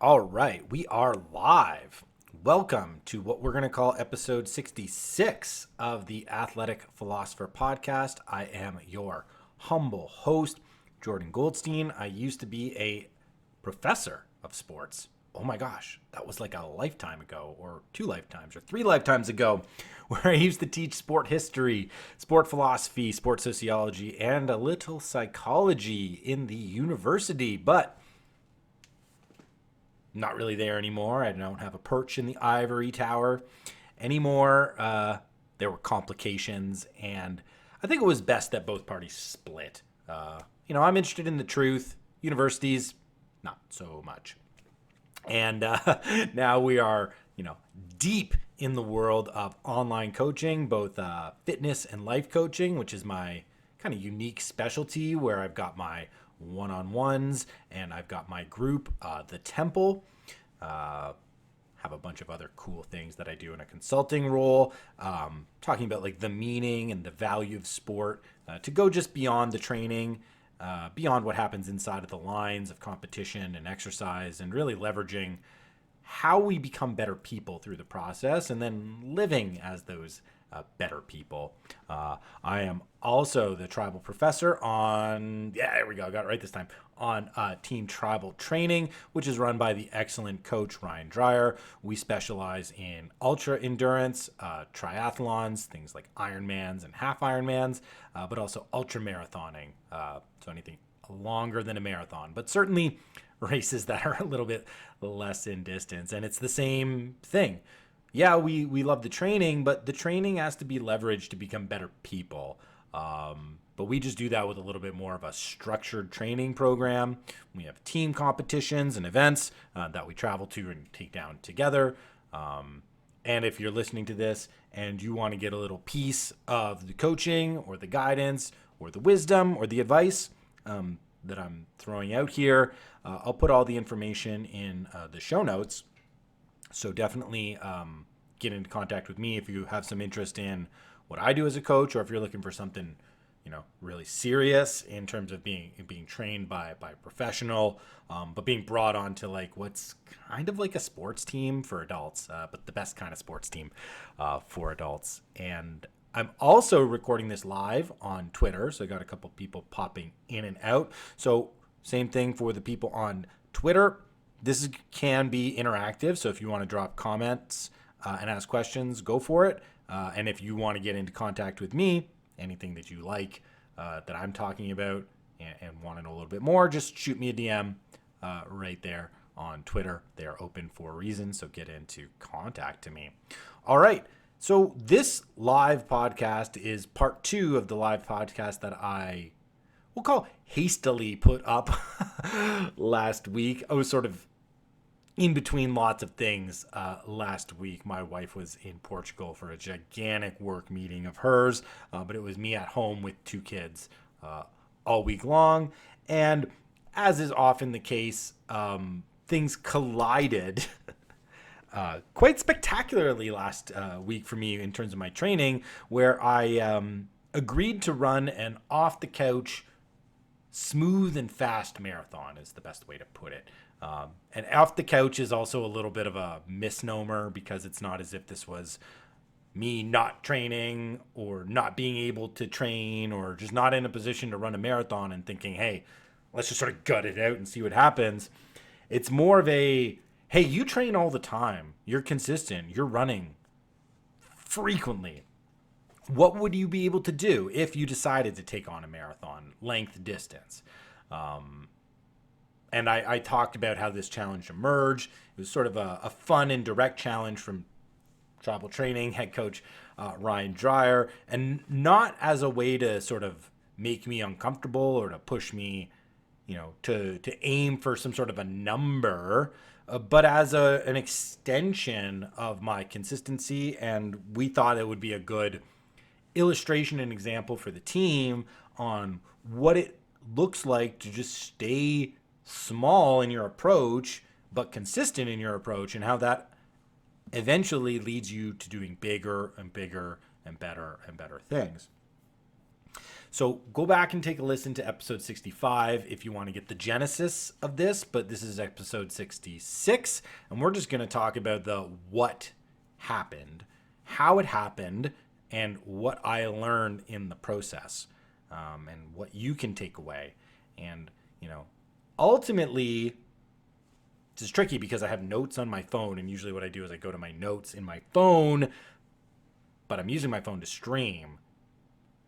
All right, we are live. Welcome to what we're going to call episode 66 of the Athletic Philosopher Podcast. I am your humble host, Jordan Goldstein. I used to be a professor of sports. Oh my gosh, that was like a lifetime ago, or 2 lifetimes, or 3 lifetimes ago, where I used to teach sport history, sport philosophy, sport sociology, and a little psychology in the university. But not really there anymore. I don't have a perch in the ivory tower anymore. There were complications, and I think it was best that both parties split. I'm interested in the truth. Universities, not so much. And now we are, deep in the world of online coaching, both fitness and life coaching, which is my kind of unique specialty, where I've got my one-on-ones and I've got my group, the Temple. Have a bunch of other cool things that I do in a consulting role, talking about like the meaning and the value of sport, to go just beyond the training, beyond what happens inside of the lines of competition and exercise, and really leveraging how we become better people through the process and then living as those better people. I am also the tribal professor on, there we go, I got it right this time, on Team Tribal Training, which is run by the excellent coach Ryan Dreyer. We specialize in ultra endurance, triathlons, things like Ironmans and half Ironmans, but also ultra marathoning, so anything longer than a marathon, but certainly races that are a little bit less in distance. And it's the same thing. Yeah, we love the training, but the training has to be leveraged to become better people. But we just do that with a little bit more of a structured training program. We have team competitions and events that we travel to and take down together. And if you're listening to this and you want to get a little piece of the coaching or the guidance or the wisdom or the advice that I'm throwing out here, I'll put all the information in the show notes. So definitely get into contact with me if you have some interest in what I do as a coach, or if you're looking for something, really serious in terms of being trained by a professional, but being brought on to like what's kind of like a sports team for adults, but the best kind of sports team for adults. And I'm also recording this live on Twitter, so I got a couple people popping in and out. So same thing for the people on Twitter. This can be interactive, so if you want to drop comments and ask questions, go for it. And if you want to get into contact with me, anything that you like that I'm talking about and want to know a little bit more, just shoot me a DM right there on Twitter. They are open for a reason, so get into contact to me. All right, so this live podcast is part 2 of the live podcast that we'll call hastily put up last week. I was sort of in between lots of things last week. My wife was in Portugal for a gigantic work meeting of hers, but it was me at home with 2 kids all week long. And as is often the case, things collided quite spectacularly last week for me in terms of my training, where I agreed to run an off-the-couch, smooth and fast marathon is the best way to put it. And off the couch is also a little bit of a misnomer, because it's not as if this was me not training or not being able to train or just not in a position to run a marathon and thinking, hey, let's just sort of gut it out and see what happens. It's more of a, hey, you train all the time. You're consistent. You're running frequently. What would you be able to do if you decided to take on a marathon length distance? And I talked about how this challenge emerged. It was sort of a fun and direct challenge from Tribal Training head coach Ryan Dreyer, and not as a way to sort of make me uncomfortable or to push me, to aim for some sort of a number, but as an extension of my consistency. And we thought it would be a good illustration and example for the team on what it looks like to just stay small in your approach, but consistent in your approach, and how that eventually leads you to doing bigger and bigger and better things. So go back and take a listen to episode 65 if you want to get the genesis of this, but this is episode 66, and we're just going to talk about the what happened, how it happened, and what I learned in the process, and what you can take away. And, ultimately, this is tricky because I have notes on my phone, and usually what I do is I go to my notes in my phone, but I'm using my phone to stream.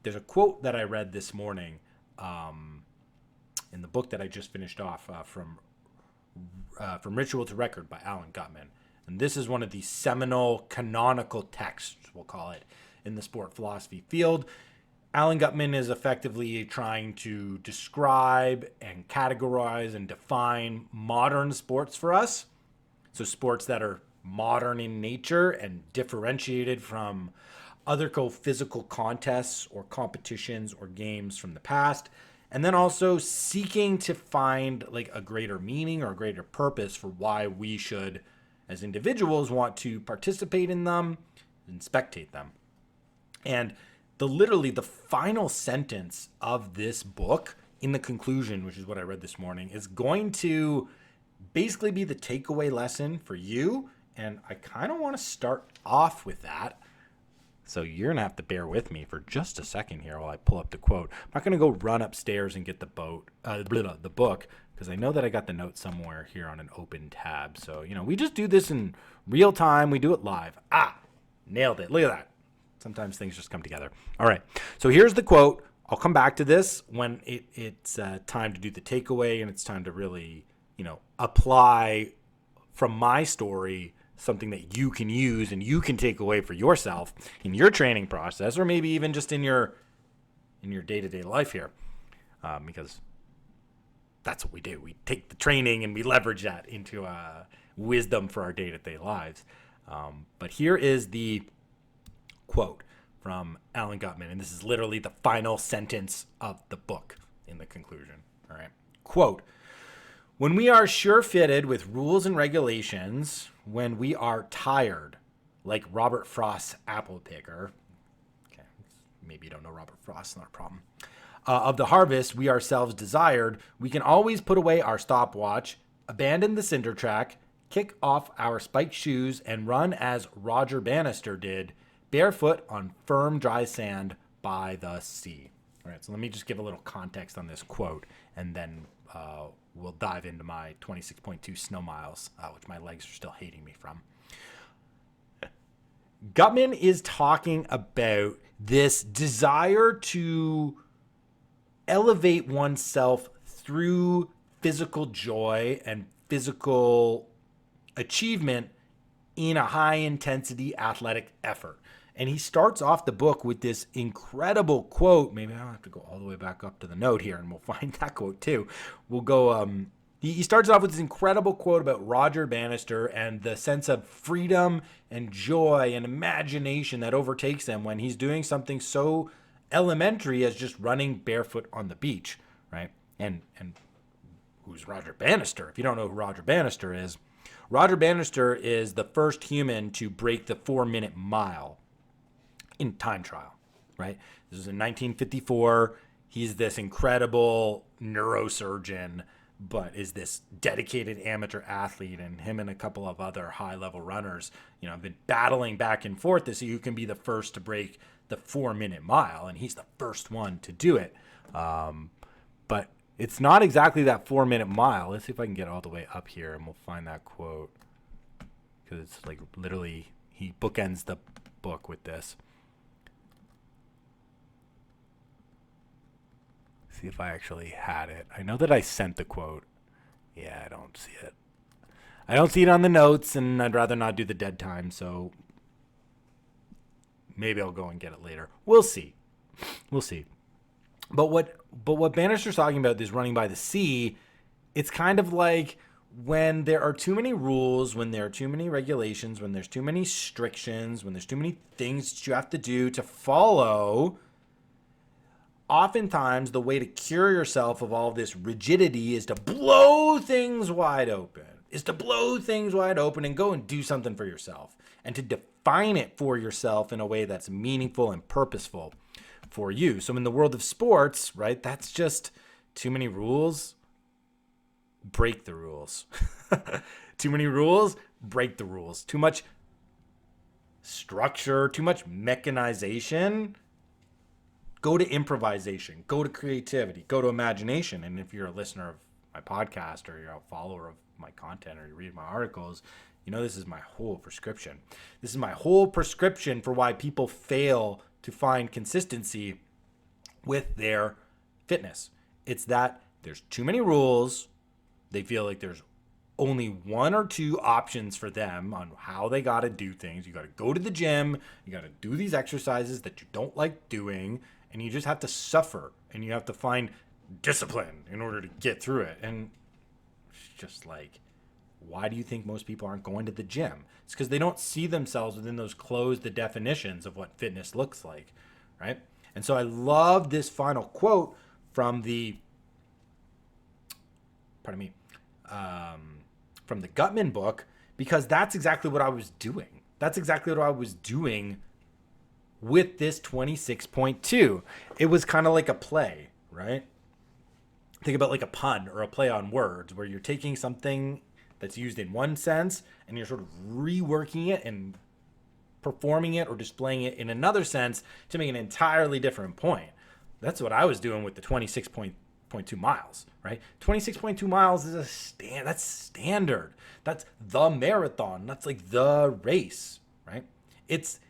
There's a quote that I read this morning in the book that I just finished off from Ritual to Record by Alan Gutman. And this is one of the seminal canonical texts, we'll call it, in the sport philosophy field. Alan Gutman is effectively trying to describe and categorize and define modern sports for us. So sports that are modern in nature and differentiated from other physical contests or competitions or games from the past, and then also seeking to find like a greater meaning or a greater purpose for why we should, as individuals, want to participate in them and spectate them. And literally the final sentence of this book in the conclusion, which is what I read this morning, is going to basically be the takeaway lesson for you. And I kind of want to start off with that. So you're going to have to bear with me for just a second here while I pull up the quote. I'm not going to go run upstairs and get the book, because I know that I got the note somewhere here on an open tab. So, we just do this in real time. We do it live. Nailed it. Look at that. Sometimes things just come together. All right. So here's the quote. I'll come back to this when it's time to do the takeaway and it's time to really, apply from my story something that you can use and you can take away for yourself in your training process, or maybe even just in your day-to-day life here, because that's what we do. We take the training and we leverage that into wisdom for our day-to-day lives. But here is the quote from Alan Gutman, and this is literally the final sentence of the book in the conclusion. All right. Quote, "When we are sure-fitted with rules and regulations, when we are tired, like Robert Frost's apple picker," okay, maybe you don't know Robert Frost, not a problem, "of the harvest we ourselves desired, we can always put away our stopwatch, abandon the cinder track, kick off our spiked shoes, and run as Roger Bannister did, barefoot on firm, dry sand by the sea." All right, so let me just give a little context on this quote, and then we'll dive into my 26.2 snow miles, which my legs are still hating me from. Gutman is talking about this desire to elevate oneself through physical joy and physical achievement in a high-intensity athletic effort. And he starts off the book with this incredible quote. Maybe I don't have to go all the way back up to the note here, and we'll find that quote too. We'll go, he starts off with this incredible quote about Roger Bannister and the sense of freedom and joy and imagination that overtakes him when he's doing something so elementary as just running barefoot on the beach, right? And who's Roger Bannister? If you don't know who Roger Bannister is the first human to break the 4-minute mile in time trial, right? This is in 1954. He's this incredible neurosurgeon, but is this dedicated amateur athlete, and him and a couple of other high-level runners, have been battling back and forth to see who can be the first to break the 4-minute mile, and he's the first one to do it. But it's not exactly that 4-minute mile. Let's see if I can get all the way up here, and we'll find that quote, because it's like literally he bookends the book with this. See if I actually had it. I know that I sent the quote. Yeah, I don't see it. I don't see it on the notes, and I'd rather not do the dead time, so maybe I'll go and get it later. We'll see. But what Bannister's talking about, this running by the sea, it's kind of like when there are too many rules, when there are too many regulations, when there's too many restrictions, when there's too many things that you have to do to follow. Oftentimes, the way to cure yourself of all this rigidity is to blow things wide open. And go and do something for yourself. And to define it for yourself in a way that's meaningful and purposeful. for you. So in the world of sports, right, that's just too many rules, break the rules. Too many rules, break the rules. Too much structure, too much mechanization, go to improvisation, go to creativity, go to imagination. And if you're a listener of my podcast or you're a follower of my content or you read my articles, you know this is my whole prescription. This is my whole prescription for why people fail to find consistency with their fitness. It's that there's too many rules. They feel like there's only one or two options for them on how they got to do things. You got to go to the gym. You got to do these exercises that you don't like doing. And you just have to suffer. And you have to find discipline in order to get through it. And it's just like, why do you think most people aren't going to the gym? It's because they don't see themselves within those closed definitions of what fitness looks like, right? And so I love this final quote from the, from the Gutman book, because that's exactly what I was doing. That's exactly what I was doing with this 26.2. It was kind of like a play, right? Think about like a pun or a play on words where you're taking something that's used in one sense and you're sort of reworking it and performing it or displaying it in another sense to make an entirely different point. That's what I was doing with the 26.2 miles, right? 26.2 miles is that's standard. That's the marathon. That's like the race, right? It's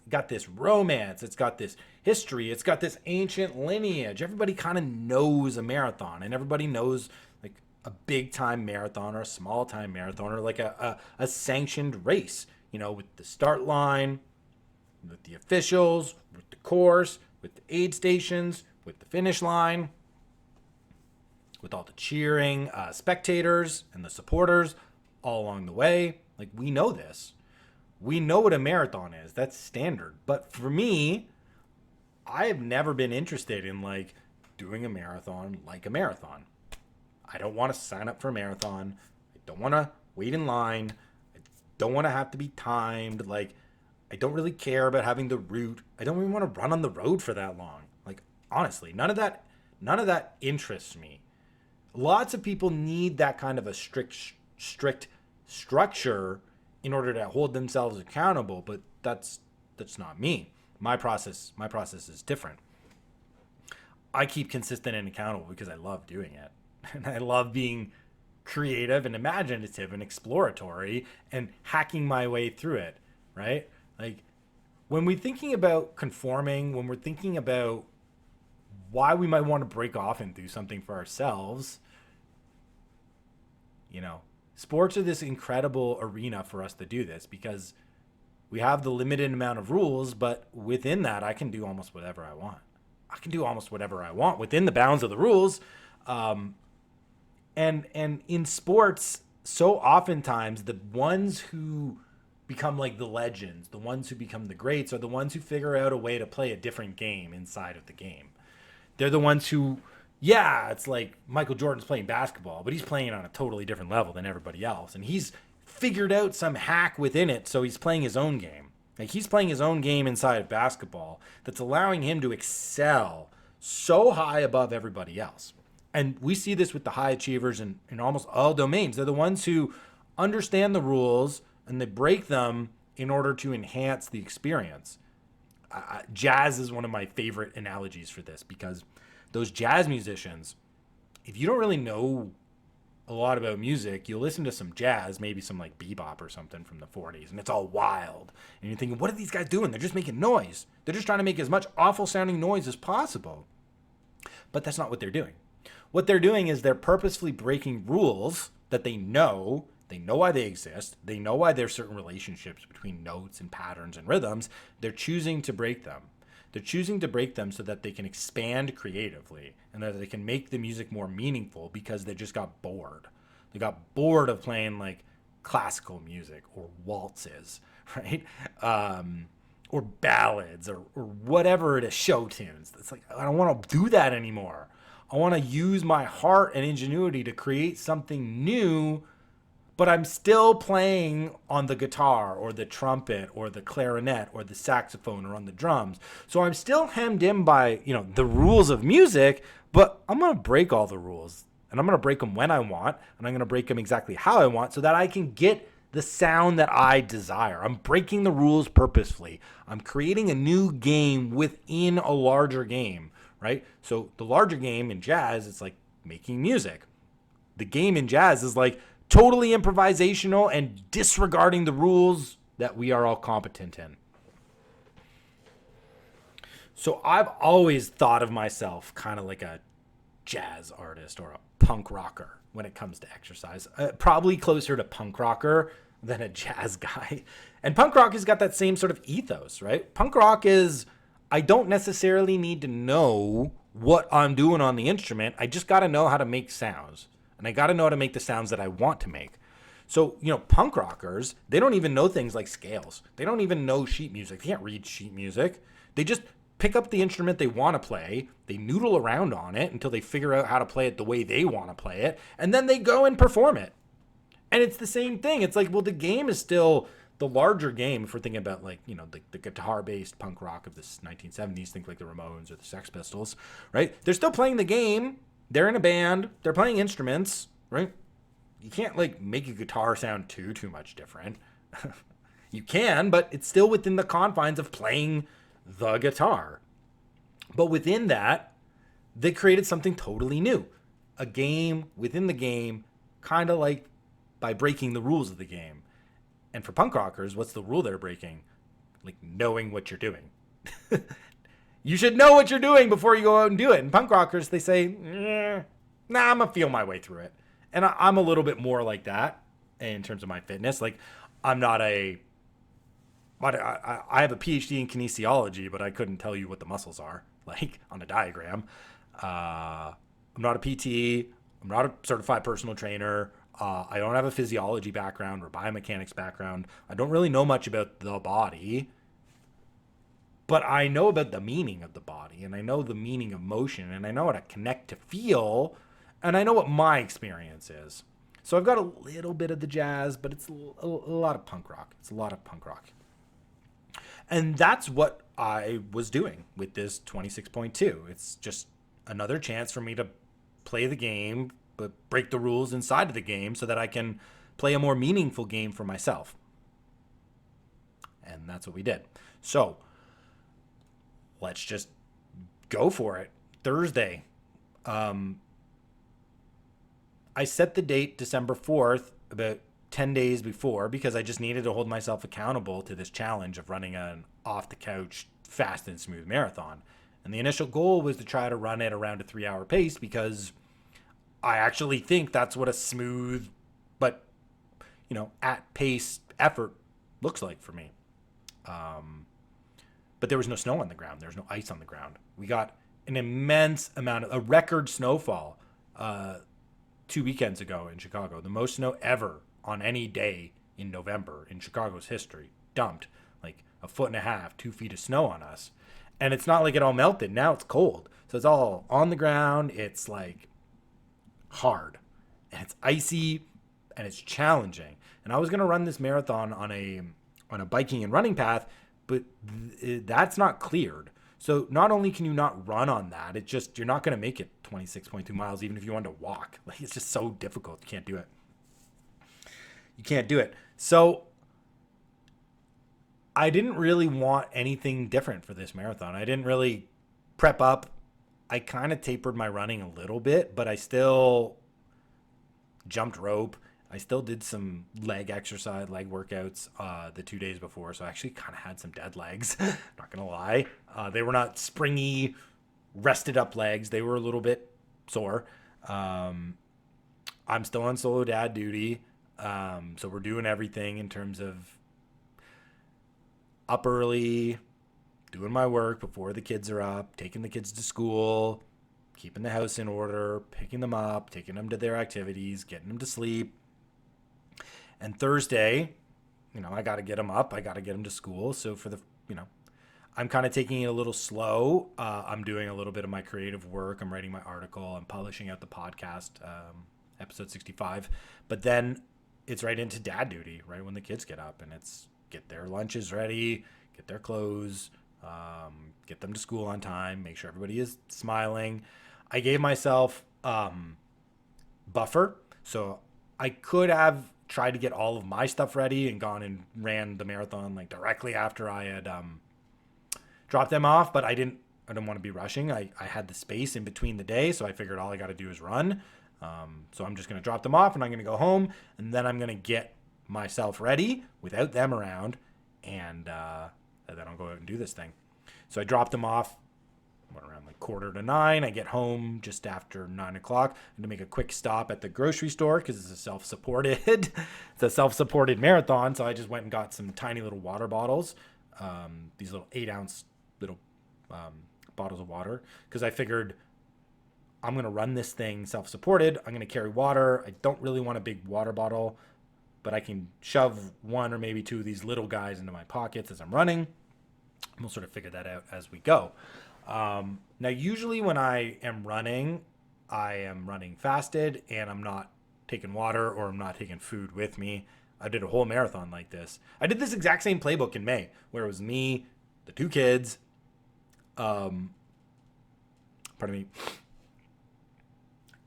got this romance. It's got this history. It's got this ancient lineage. Everybody kind of knows a marathon, and everybody knows like a big time marathon or a small time marathon or like a sanctioned race, you know, with the start line, with the officials, with the course, with the aid stations, with the finish line, with all the cheering spectators and the supporters all along the way. Like, we know this. We know what a marathon is. That's standard. But for me, I have never been interested in like doing a marathon like a marathon. I don't want to sign up for a marathon. I don't want to wait in line. I don't want to have to be timed. Like, I don't really care about having the route. I don't even want to run on the road for that long. Like, honestly, none of that interests me. Lots of people need that kind of a strict structure in order to hold themselves accountable, but that's not me. My process is different. I keep consistent and accountable because I love doing it. And I love being creative and imaginative and exploratory and hacking my way through it, right? Like, when we're thinking about conforming, when we're thinking about why we might want to break off and do something for ourselves, you know, sports are this incredible arena for us to do this because we have the limited amount of rules, but within that, I can do almost whatever I want. I can do almost whatever I want within the bounds of the rules. And in sports, so oftentimes the ones who become like the legends, the ones who become the greats, are the ones who figure out a way to play a different game inside of the game. They're the ones who, yeah, it's like Michael Jordan's playing basketball, but he's playing on a totally different level than everybody else. And he's figured out some hack within it, so he's playing his own game. Like, he's playing his own game inside of basketball that's allowing him to excel so high above everybody else. And we see this with the high achievers in almost all domains. They're the ones who understand the rules and they break them in order to enhance the experience. Jazz is one of my favorite analogies for this because those jazz musicians, if you don't really know a lot about music, you'll listen to some jazz, maybe some like bebop or something from the 40s, and it's all wild. And you're thinking, what are these guys doing? They're just making noise. They're just trying to make as much awful sounding noise as possible. But that's not what they're doing. What they're doing is they're purposefully breaking rules that they know. They know why they exist. They know why there's certain relationships between notes and patterns and rhythms. They're choosing to break them. They're choosing to break them so that they can expand creatively and that they can make the music more meaningful because they just got bored. They got bored of playing like classical music or waltzes, right? Or ballads or whatever it is, show tunes. It's like, I don't want to do that anymore. I want to use my heart and ingenuity to create something new, but I'm still playing on the guitar or the trumpet or the clarinet or the saxophone or on the drums. So I'm still hemmed in by, the rules of music, but I'm going to break all the rules, and I'm going to break them when I want, and I'm going to break them exactly how I want so that I can get the sound that I desire. I'm breaking the rules purposefully. I'm creating a new game within a larger game, right? So the larger game in jazz, it's like making music. The game in jazz is like totally improvisational and disregarding the rules that we are all competent in. So I've always thought of myself kind of like a jazz artist or a punk rocker when it comes to exercise. Probably closer to punk rocker than a jazz guy. And punk rock has got that same sort of ethos, right? Punk rock is, I don't necessarily need to know what I'm doing on the instrument. I just got to know how to make sounds. And I got to know how to make the sounds that I want to make. So, punk rockers, they don't even know things like scales. They don't even know sheet music. They can't read sheet music. They just pick up the instrument they want to play. They noodle around on it until they figure out how to play it the way they want to play it. And then they go and perform it. And it's the same thing. It's like, well, the game is still the larger game. If we're thinking about the guitar-based punk rock of the 1970s, think like the Ramones or the Sex Pistols, right? They're still playing the game. They're in a band. They're playing instruments, right? You can't make a guitar sound too much different. You can, but it's still within the confines of playing the guitar. But within that, they created something totally new. A game within the game, kind of like by breaking the rules of the game. And for punk rockers, what's the rule they're breaking? Like knowing what you're doing. You should know what you're doing before you go out and do it. And punk rockers, they say, nah, I'm going to feel my way through it. And I'm a little bit more like that in terms of my fitness. Like, I'm not I have a PhD in kinesiology, but I couldn't tell you what the muscles are, like on a diagram. I'm not a PT. I'm not a certified personal trainer. I don't have a physiology background or biomechanics background. I don't really know much about the body, but I know about the meaning of the body, and I know the meaning of motion, and I know how to connect to feel, and I know what my experience is. So I've got a little bit of the jazz, but it's a lot of punk rock. It's a lot of punk rock. And that's what I was doing with this 26.2. It's just another chance for me to play the game, but break the rules inside of the game so that I can play a more meaningful game for myself. And that's what we did. So let's just go for it. Thursday. I set the date December 4th about 10 days before because I just needed to hold myself accountable to this challenge of running an off-the-couch, fast and smooth marathon. And the initial goal was to try to run it around a 3-hour pace because I actually think that's what a smooth but, at pace effort looks like for me. But there was no snow on the ground. There was no ice on the ground. We got an immense amount of a record snowfall 2 weekends ago in Chicago. The most snow ever on any day in November in Chicago's history. Dumped like 1.5 feet, 2 feet of snow on us. And it's not like it all melted. Now it's cold. So it's all on the ground. It's like hard. And it's icy and it's challenging. And I was going to run this marathon on a biking and running path, but that's not cleared. So not only can you not run on that, it's just you're not going to make it 26.2 miles even if you wanted to walk. Like, it's just so difficult. You can't do it. You can't do it. So I didn't really want anything different for this marathon. I didn't really prep up. I kind of tapered my running a little bit, but I still jumped rope. I still did some leg workouts the 2 days before. So I actually kind of had some dead legs, not going to lie. They were not springy, rested up legs. They were a little bit sore. I'm still on solo dad duty. So we're doing everything in terms of up early, doing my work before the kids are up, taking the kids to school, keeping the house in order, picking them up, taking them to their activities, getting them to sleep. And Thursday, I got to get them up. I got to get them to school. So for I'm kind of taking it a little slow. I'm doing a little bit of my creative work. I'm writing my article. I'm publishing out the podcast, episode 65. But then it's right into dad duty, right when the kids get up, and it's get their lunches ready, get their clothes, get them to school on time, make sure everybody is smiling. I gave myself buffer, so I could have tried to get all of my stuff ready and gone and ran the marathon like directly after I had dropped them off, but I didn't want to be rushing. I had the space in between the day, so I figured all I got to do is run. So I'm just going to drop them off, and I'm going to go home, and then I'm going to get myself ready without them around, and then I'll go out and do this thing. So I dropped them off around like 8:45. I get home just after 9 o'clock. I'm going to make a quick stop at the grocery store because it's a self-supported marathon. So I just went and got some tiny little water bottles, these little 8-ounce little bottles of water, because I figured I'm going to run this thing self-supported. I'm going to carry water. I don't really want a big water bottle, but I can shove one or maybe two of these little guys into my pockets as I'm running. And we'll sort of figure that out as we go. Now, usually when I am running fasted, and I'm not taking water or I'm not taking food with me. I did a whole marathon like this. I did this exact same playbook in May, where it was me, the 2 kids, pardon me,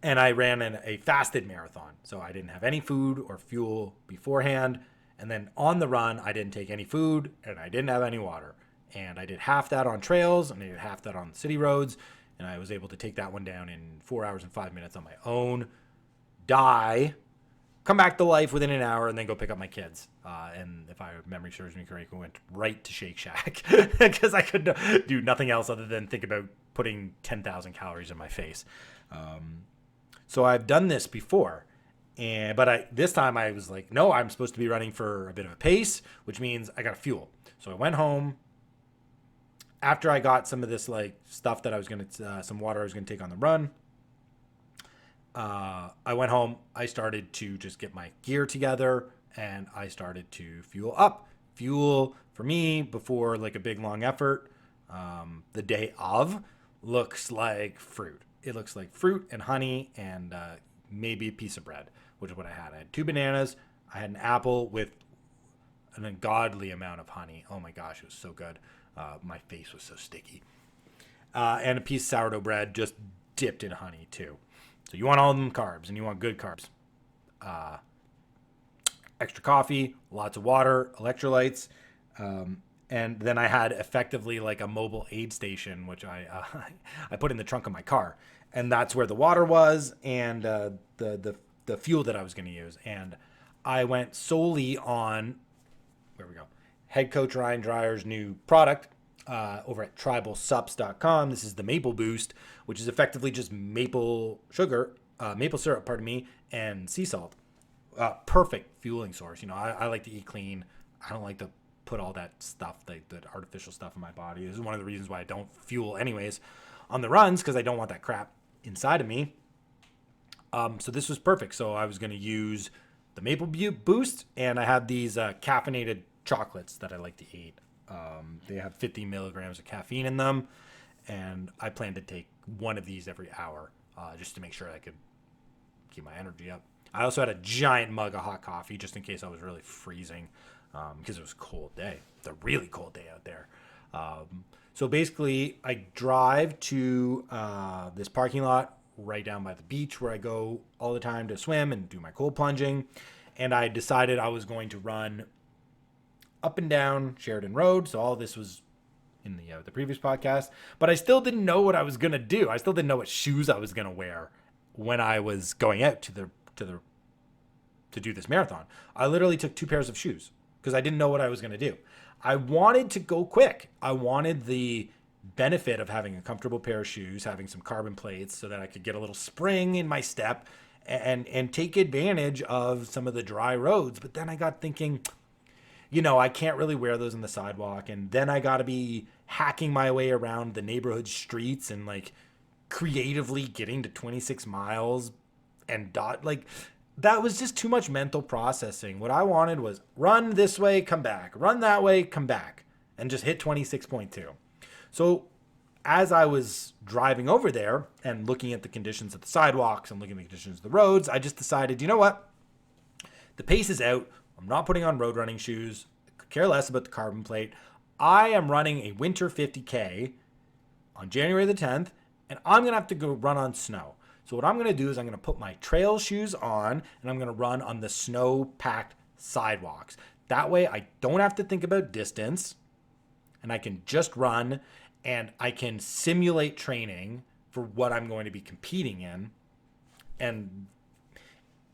and I ran a fasted marathon. So I didn't have any food or fuel beforehand. And then on the run, I didn't take any food and I didn't have any water. And I did half that on trails and I did half that on city roads. And I was able to take that one down in 4 hours and 5 minutes on my own, come back to life within an hour, and then go pick up my kids. And if memory serves me correctly, went right to Shake Shack because I could do nothing else other than think about putting 10,000 calories in my face. So I've done this before. But this time I was like, no, I'm supposed to be running for a bit of a pace, which means I got to fuel. So I went home. After I got some of this like stuff that I was going to, some water I was going to take on the run, I went home. I started to just get my gear together and I started to fuel up. Fuel for me before like a big long effort, the day of, looks like fruit. It looks like fruit and honey and maybe a piece of bread, which is what I had. I had 2 bananas. I had an apple with an ungodly amount of honey. Oh my gosh, it was so good. My face was so sticky. And a piece of sourdough bread just dipped in honey too. So you want all of them carbs, and you want good carbs. Extra coffee, lots of water, electrolytes. And then I had effectively like a mobile aid station, which I put in the trunk of my car. And that's where the water was and the fuel that I was going to use. And I went solely on, Head Coach Ryan Dreyer's new product over at tribalsups.com. This is the Maple Boost, which is effectively just maple syrup, and sea salt. Perfect fueling source. You know, I like to eat clean. I don't like to put all that stuff, that artificial stuff in my body. This is one of the reasons why I don't fuel anyways on the runs, because I don't want that crap inside of me. So this was perfect. So I was going to use the Maple Boost, and I have these caffeinated chocolates that I like to eat. They have 50 milligrams of caffeine in them, and I plan to take one of these every hour just to make sure I could keep my energy up. I also had a giant mug of hot coffee just in case I was really freezing because it was a cold day. It's a really cold day out there. So basically, I drive to this parking lot right down by the beach where I go all the time to swim and do my cold plunging, and I decided I was going to run up and down Sheridan Road. So all this was in the previous podcast, but I still didn't know what I was going to do. I still didn't know what shoes I was going to wear when I was going out to do this marathon. I literally took 2 pairs of shoes because I didn't know what I was going to do. I wanted to go quick. I wanted the benefit of having a comfortable pair of shoes, having some carbon plates so that I could get a little spring in my step and take advantage of some of the dry roads. But then I got thinking, you know, I can't really wear those on the sidewalk. And then I got to be hacking my way around the neighborhood streets and like creatively getting to 26 miles and that was just too much mental processing. What I wanted was run this way, come back, run that way, come back, and just hit 26.2. So as I was driving over there and looking at the conditions of the sidewalks and looking at the conditions of the roads, I just decided, you know what? The pace is out. I'm not putting on road running shoes. I could care less about the carbon plate. I am running a winter 50K on January the 10th, and I'm going to have to go run on snow. So what I'm going to do is I'm going to put my trail shoes on, and I'm going to run on the snow-packed sidewalks. That way I don't have to think about distance, and I can just run, and I can simulate training for what I'm going to be competing in. And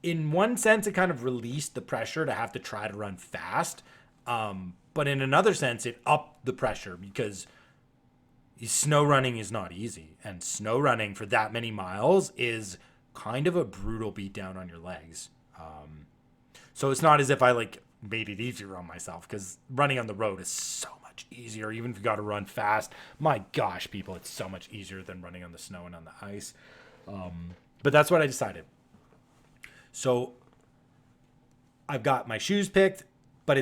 in one sense, it kind of released the pressure to have to try to run fast. But in another sense, it upped the pressure because snow running is not easy. And snow running for that many miles is kind of a brutal beatdown on your legs. So it's not as if I made it easier on myself, because running on the road is so much easier. Even if you got to run fast, my gosh, people, it's so much easier than running on the snow and on the ice. But that's what I decided. So I've got my shoes picked, but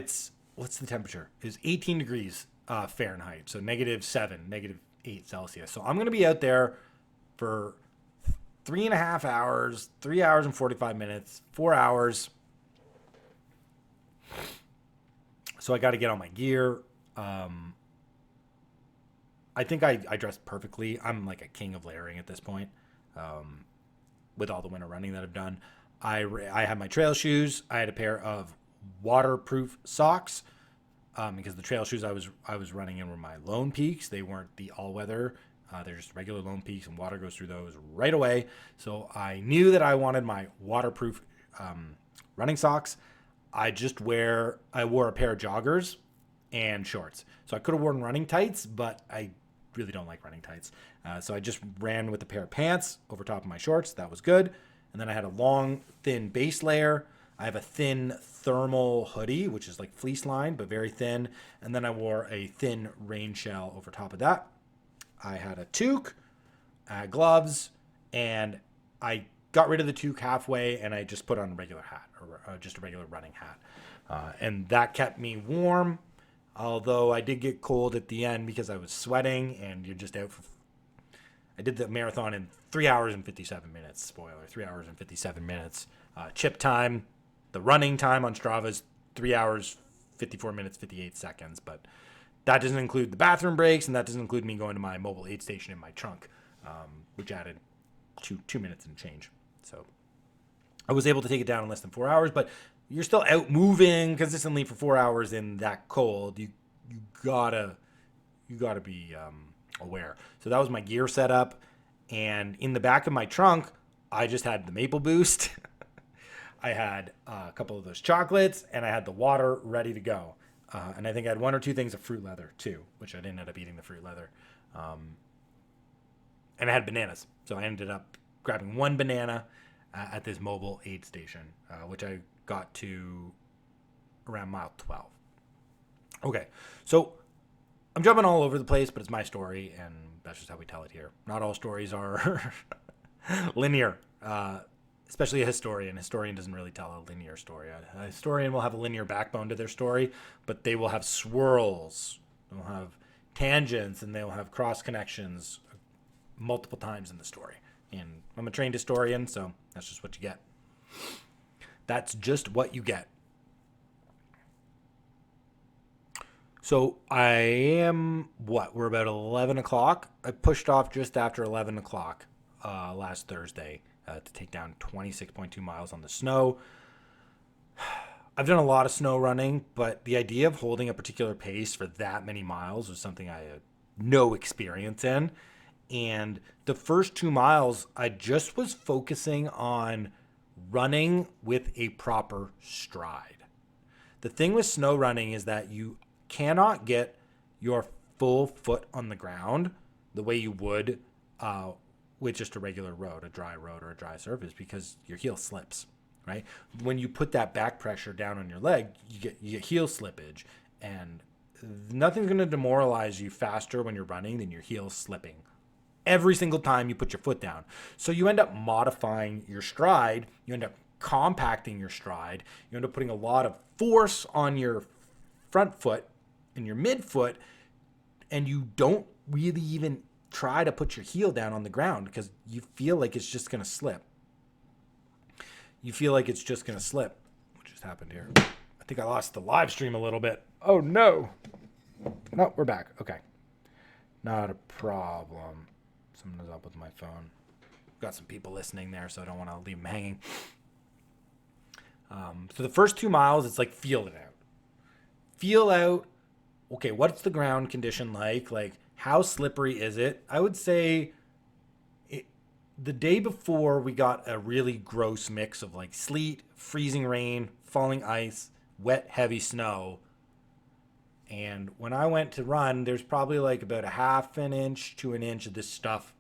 what's the temperature? It's 18 degrees Fahrenheit. So -7, -8 Celsius. So I'm going to be out there for 3.5 hours, 3 hours and 45 minutes, 4 hours. So I got to get all my gear. I think I dressed perfectly. I'm like a king of layering at this point. With all the winter running that I've done. I had my trail shoes. I had a pair of waterproof socks, because the trail shoes I was running in were my Lone Peaks. They weren't the all-weather. They're just regular Lone Peaks, and water goes through those right away. So I knew that I wanted my waterproof running socks. I wore a pair of joggers and shorts. So I could have worn running tights, but I really don't like running tights. So I just ran with a pair of pants over top of my shorts. That was good. And then I had a long, thin base layer. I have a thin thermal hoodie, which is like fleece lined, but very thin. And then I wore a thin rain shell over top of that. I had a toque, gloves, and I got rid of the toque halfway, and I just put on a regular hat, or just a regular running hat. And that kept me warm, although I did get cold at the end because I was sweating, and you're just out for... I did the marathon in 3 hours and 57 minutes. Spoiler, 3 hours and 57 minutes. Chip time, the running time on Strava is 3 hours, 54 minutes, 58 seconds. But that doesn't include the bathroom breaks, and that doesn't include me going to my mobile aid station in my trunk, which added 2 minutes and change. So I was able to take it down in less than 4 hours, but you're still out moving consistently for 4 hours in that cold. You gotta be aware. So that was my gear setup, and in the back of my trunk, I just had the Maple Boost. I had a couple of those chocolates, and I had the water ready to go. And I think I had 1 or 2 things of fruit leather too, which I didn't end up eating the fruit leather. And I had bananas, so I ended up grabbing 1 banana at this mobile aid station, which I got to around mile 12. Okay, so I'm jumping all over the place, but it's my story, and that's just how we tell it here. Not all stories are linear, especially a historian. A historian doesn't really tell a linear story. A historian will have a linear backbone to their story, but they will have swirls. They'll have tangents, and they'll have cross connections multiple times in the story. And I'm a trained historian, so that's just what you get. That's just what you get. So I am, we're about 11 o'clock. I pushed off just after 11 o'clock last Thursday to take down 26.2 miles on the snow. I've done a lot of snow running, but the idea of holding a particular pace for that many miles was something I had no experience in. And the first 2 miles, I just was focusing on running with a proper stride. The thing with snow running is that you cannot get your full foot on the ground the way you would with just a regular road, a dry road or a dry surface, because your heel slips, right? When you put that back pressure down on your leg, you get heel slippage, and nothing's going to demoralize you faster when you're running than your heel slipping every single time you put your foot down. So you end up modifying your stride, you end up compacting your stride, you end up putting a lot of force on your front foot and your midfoot, and you don't really even try to put your heel down on the ground because you feel like it's just going to slip. Which is happened here? I think I lost the live stream a little bit. Oh, no. No, we're back. Okay. Not a problem. Something's up with my phone. Got some people listening there, so I don't want to leave them hanging. So the first 2 miles, it's like feel it out. Feel out, okay, what's the ground condition like? Like, how slippery is it? I would say the day before, we got a really gross mix of like sleet, freezing rain, falling ice, wet, heavy snow. And when I went to run, there's probably like about a half an inch to an inch of this stuff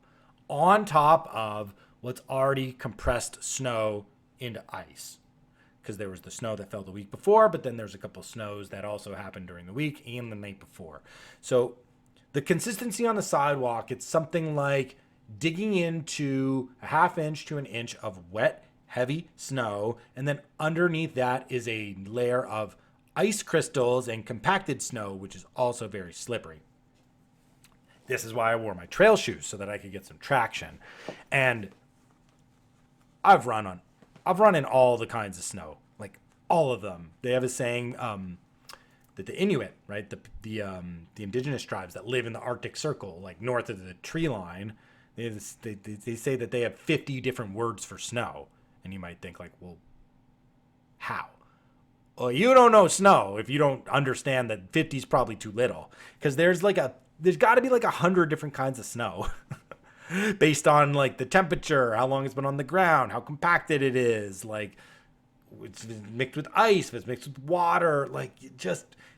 on top of what's already compressed snow into ice. Because there was the snow that fell the week before, but then there's a couple snows that also happened during the week and the night before. So the consistency on the sidewalk, it's something like digging into a half inch to an inch of wet, heavy snow. And then underneath that is a layer of ice crystals and compacted snow, which is also very slippery. This is why I wore my trail shoes, so that I could get some traction. And I've run in all the kinds of snow, like all of them. They have a saying that the Inuit, right, the indigenous tribes that live in the Arctic Circle, like north of the tree line, they say that they have 50 different words for snow. And you might think like, well, how? Well, you don't know snow if you don't understand that 50 is probably too little, because there's got to be like 100 different kinds of snow. Based on like the temperature, how long it's been on the ground, how compacted it is, like it's mixed with ice, if it's mixed with water, like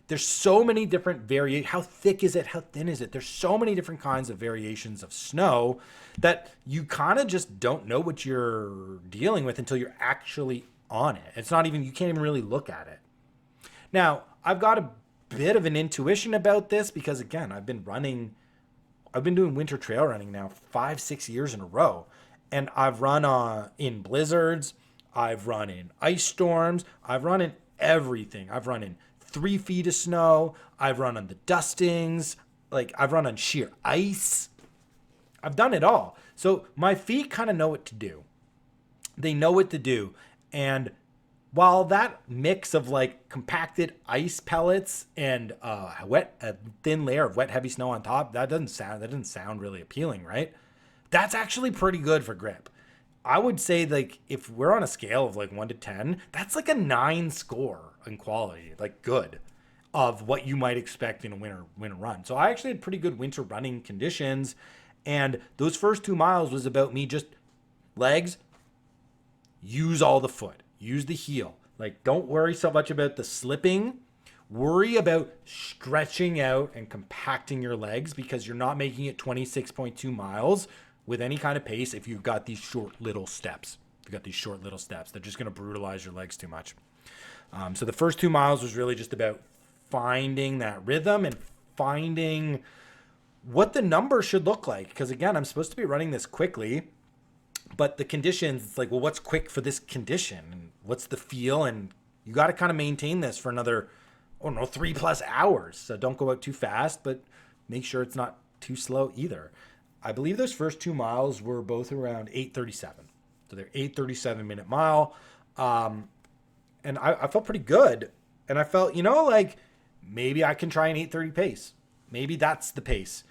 there's so many different variations. How thick is it? How thin is it? There's so many different kinds of variations of snow that you kind of just don't know what you're dealing with until you're actually on it. It's not even, you can't even really look at it. Now, I've got a bit of an intuition about this because, again, I've been doing winter trail running now 5-6 years in a row. And I've run in blizzards. I've run in ice storms. I've run in everything. I've run in 3 feet of snow. I've run on the dustings. Like, I've run on sheer ice. I've done it all. So my feet kind of know what to do. They know what to do. And while that mix of like compacted ice pellets and a thin layer of wet, heavy snow on top, that doesn't sound really appealing, right? That's actually pretty good for grip. I would say like if we're on a scale of like 1 to 10, that's like a 9 score in quality, like good, of what you might expect in a winter run. So I actually had pretty good winter running conditions, and those first 2 miles was about me just legs, use all the foot. Use the heel. Like, don't worry so much about the slipping. Worry about stretching out and compacting your legs, because you're not making it 26.2 miles with any kind of pace if you've got these short little steps. They're just going to brutalize your legs too much. So the first 2 miles was really just about finding that rhythm and finding what the number should look like. Because, again, I'm supposed to be running this quickly. But the conditions, it's like, well, what's quick for this condition? And what's the feel? And you got to kind of maintain this for another, 3+ hours. So don't go out too fast, but make sure it's not too slow either. I believe those first 2 miles were both around 8:37. So they're 8:37-minute mile. And I felt pretty good. And I felt, like maybe I can try an 8:30 pace. Maybe that's the pace.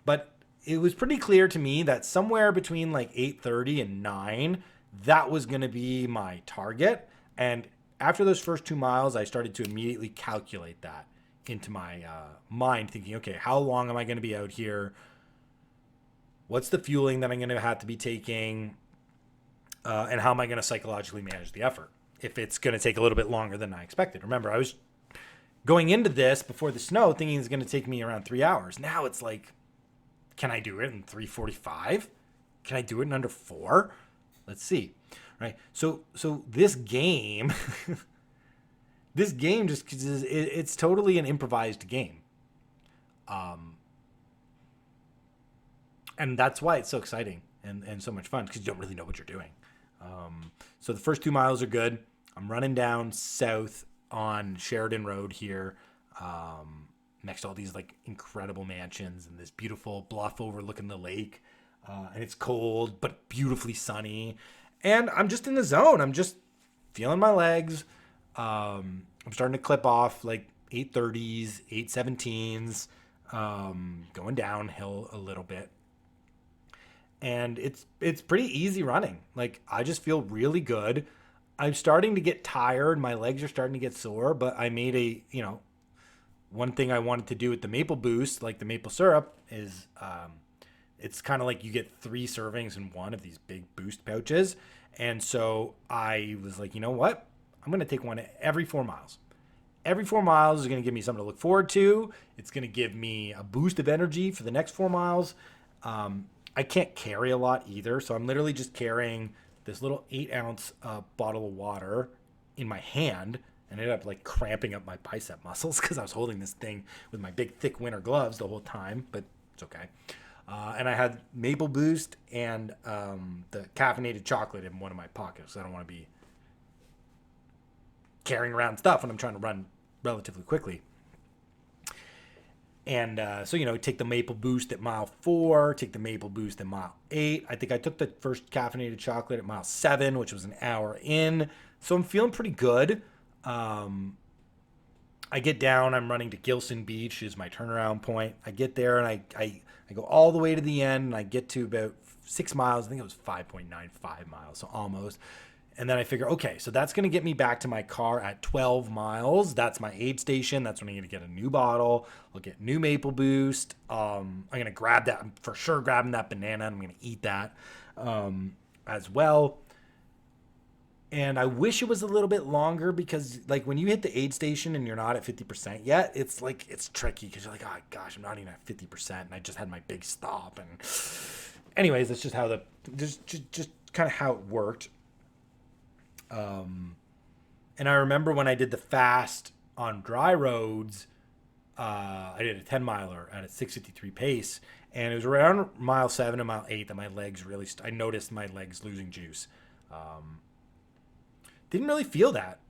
But it was pretty clear to me that somewhere between like 8:30 and 9, that was going to be my target. And after those first 2 miles, I started to immediately calculate that into my mind, thinking, okay, how long am I going to be out here? What's the fueling that I'm going to have to be taking? And how am I going to psychologically manage the effort if it's going to take a little bit longer than I expected? Remember, I was going into this before the snow thinking it's going to take me around 3 hours. Now it's like, can I do it in 3:45? Can I do it in under 4? Let's see. Right. So this game, just it's totally an improvised game. And that's why it's so exciting and so much fun, because you don't really know what you're doing. So the first 2 miles are good. I'm running down south on Sheridan Road here. Next to all these like incredible mansions and this beautiful bluff overlooking the lake. And it's cold, but beautifully sunny. And I'm just in the zone. I'm just feeling my legs. I'm starting to clip off like 8:30s, 8:17s, going downhill a little bit. And it's pretty easy running. Like I just feel really good. I'm starting to get tired. My legs are starting to get sore, but I made one thing I wanted to do with the maple boost, like the maple syrup, is it's kind of like you get 3 servings in one of these big boost pouches. And so I was like, you know what? I'm going to take one every 4 miles. Every 4 miles is going to give me something to look forward to. It's going to give me a boost of energy for the next 4 miles. I can't carry a lot either. So I'm literally just carrying this little 8-ounce bottle of water in my hand. And ended up like cramping up my bicep muscles because I was holding this thing with my big thick winter gloves the whole time, but it's okay. And I had Maple Boost and the caffeinated chocolate in one of my pockets. So I don't want to be carrying around stuff when I'm trying to run relatively quickly. And so, take the Maple Boost at mile 4, take the Maple Boost at mile 8. I think I took the first caffeinated chocolate at mile 7, which was an hour in. So I'm feeling pretty good. I get down, I'm running to Gilson Beach is my turnaround point. I get there and I go all the way to the end and I get to about 6 miles. I think it was 5.95 miles, so almost. And then I figure, okay, so that's going to get me back to my car at 12 miles. That's my aid station. That's when I'm going to get a new bottle. I'll get new Maple Boost. I'm going to grab that. I'm for sure grabbing that banana. I'm going to eat that as well. And I wish it was a little bit longer because like when you hit the aid station and you're not at 50% yet, it's tricky because you're like, oh gosh, I'm not even at 50% and I just had my big stop. And anyways, that's just how just kind of how it worked. And I remember when I did the fast on dry roads, I did a 10 miler at a 6:53 pace, and it was around mile 7 and mile 8 that my legs really, I noticed my legs losing juice. Didn't really feel that.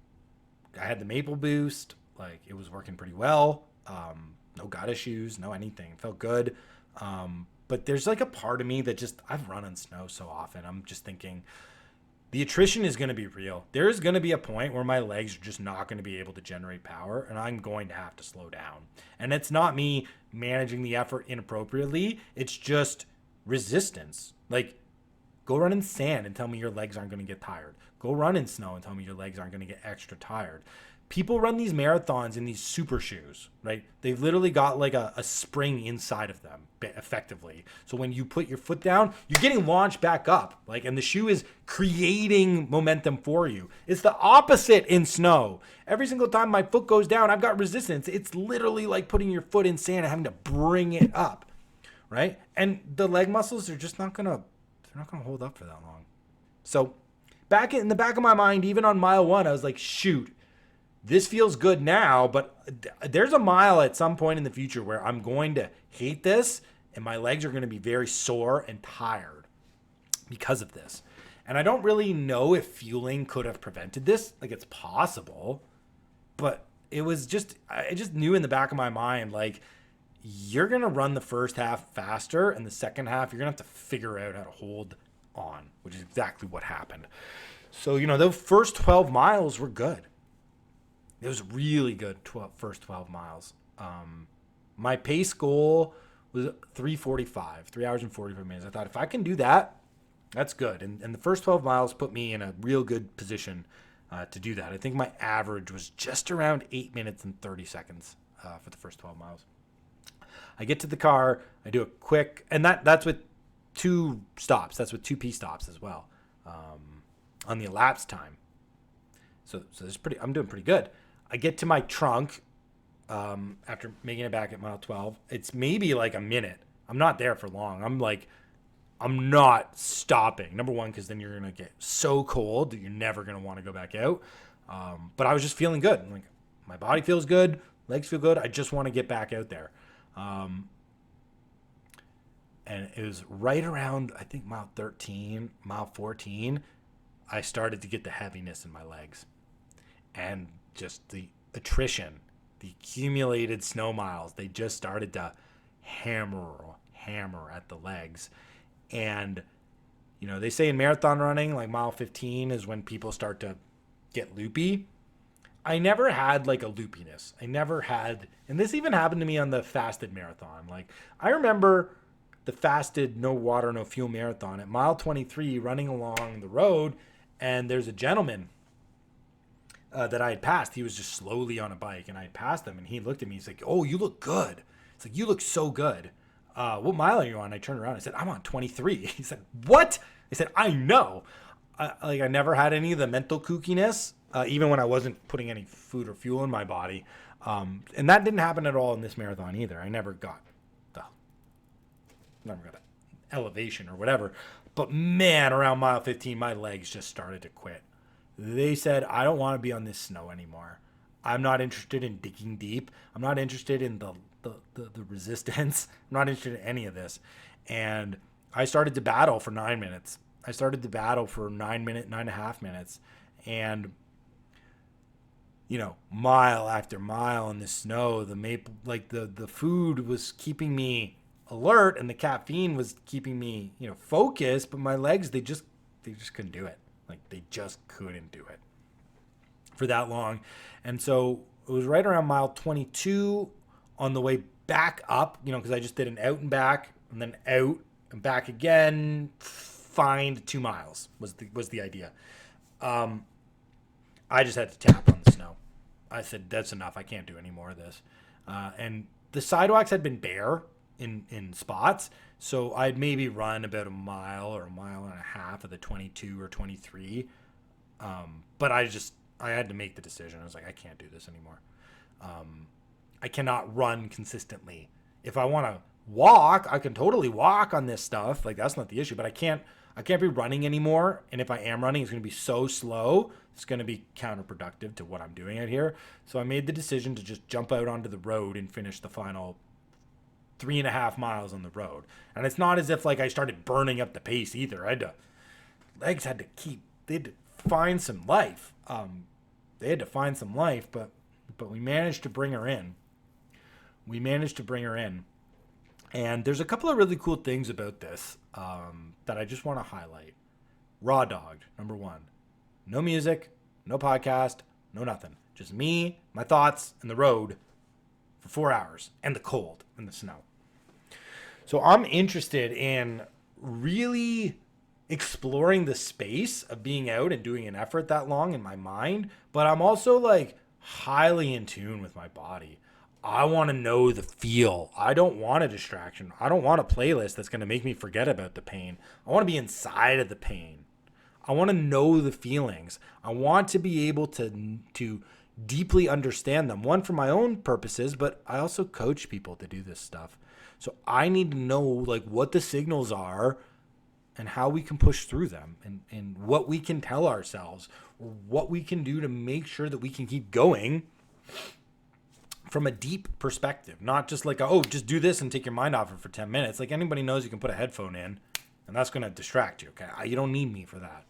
I had the Maple Boost, like it was working pretty well. No gut issues, no anything. It felt good. But there's like a part of me that just, I've run on snow so often. I'm just thinking the attrition is going to be real. There's going to be a point where my legs are just not going to be able to generate power and I'm going to have to slow down. And it's not me managing the effort inappropriately. It's just resistance. Like, go run in sand and tell me your legs aren't going to get tired. Go run in snow and tell me your legs aren't going to get extra tired. People run these marathons in these super shoes, right? They've literally got like a spring inside of them, effectively. So when you put your foot down, you're getting launched back up, like, and the shoe is creating momentum for you. It's the opposite in snow. Every single time my foot goes down, I've got resistance. It's literally like putting your foot in sand and having to bring it up, right? And the leg muscles are just not gonna hold up for that long. So back in the back of my mind, even on mile 1, I was like, shoot, this feels good now, but there's a mile at some point in the future where I'm going to hate this and my legs are going to be very sore and tired because of this. And I don't really know if fueling could have prevented this. Like, it's possible, but it was just, I just knew in the back of my mind, like, you're going to run the first half faster and the second half, you're going to have to figure out how to hold on, which is exactly what happened. So, the first 12 miles were good. It was really good first 12 miles. My pace goal was 3:45, 3 hours and 45 minutes. I thought if I can do that, that's good. And the first 12 miles put me in a real good position to do that. I think my average was just around 8 minutes and 30 seconds for the first 12 miles. I get to the car, I do a quick, and that's with 2 stops. That's with 2 P stops as well on the elapsed time. So I'm doing pretty good. I get to my trunk after making it back at mile 12. It's maybe like a minute. I'm not there for long. I'm not stopping. Number one, because then you're going to get so cold that you're never going to want to go back out. But I was just feeling good. Like, my body feels good. Legs feel good. I just want to get back out there. And it was right around, I think, mile 13, mile 14, I started to get the heaviness in my legs. And just the attrition, the accumulated snow miles, they just started to hammer at the legs. And, they say in marathon running, like mile 15 is when people start to get loopy. I never had like a loopiness. I never had, and this even happened to me on the fasted marathon. Like I remember the fasted no water, no fuel marathon at mile 23 running along the road. And there's a gentleman that I had passed. He was just slowly on a bike and I had passed him and he looked at me. He's like, "Oh, you look good." It's like, "You look so good. What mile are you on?" I turned around. I said, "I'm on 23. He said, "What?" I said, "I know." I never had any of the mental kookiness, even when I wasn't putting any food or fuel in my body. And that didn't happen at all in this marathon either. I never got the elevation or whatever. But man, around mile 15, my legs just started to quit. They said, "I don't want to be on this snow anymore. I'm not interested in digging deep. I'm not interested in the resistance. I'm not interested in any of this." And I started to battle for 9 minutes. I started to battle for 9.5 minutes. And, mile after mile in the snow, the food was keeping me alert and the caffeine was keeping me, focused, but my legs, they just couldn't do it. Like they just couldn't do it for that long. And so it was right around mile 22 on the way back up, because I just did an out and back and then out and back again, find 2 miles was the idea. I just had to tap on the snow. I said, "That's enough. I can't do any more of this." And the sidewalks had been bare in spots. So I'd maybe run about a mile or a mile and a half of the 22 or 23. But I had to make the decision. I was like, I can't do this anymore. I cannot run consistently. If I want to walk, I can totally walk on this stuff. Like that's not the issue, but I can't be running anymore. And if I am running, it's going to be so slow. It's going to be counterproductive to what I'm doing out here. So I made the decision to just jump out onto the road and finish the final 3.5 miles on the road. And it's not as if like I started burning up the pace either. Legs had to find some life. But we managed to bring her in. And there's a couple of really cool things about this that I just want to highlight. Raw dogged, number one. No music, no podcast, no nothing. Just me, my thoughts, and the road for 4 hours, and the cold and the snow. So I'm interested in really exploring the space of being out and doing an effort that long in my mind, but I'm also like highly in tune with my body. I want to know the feel. I don't want a distraction. I don't want a playlist that's going to make me forget about the pain. I want to be inside of the pain. I want to know the feelings. I want to be able to deeply understand them. One, for my own purposes, but I also coach people to do this stuff. So I need to know like what the signals are and how we can push through them and what we can tell ourselves or what we can do to make sure that we can keep going from a deep perspective, not just like, oh, just do this and take your mind off it for 10 minutes. Like anybody knows you can put a headphone in and that's going to distract you. Okay. You don't need me for that.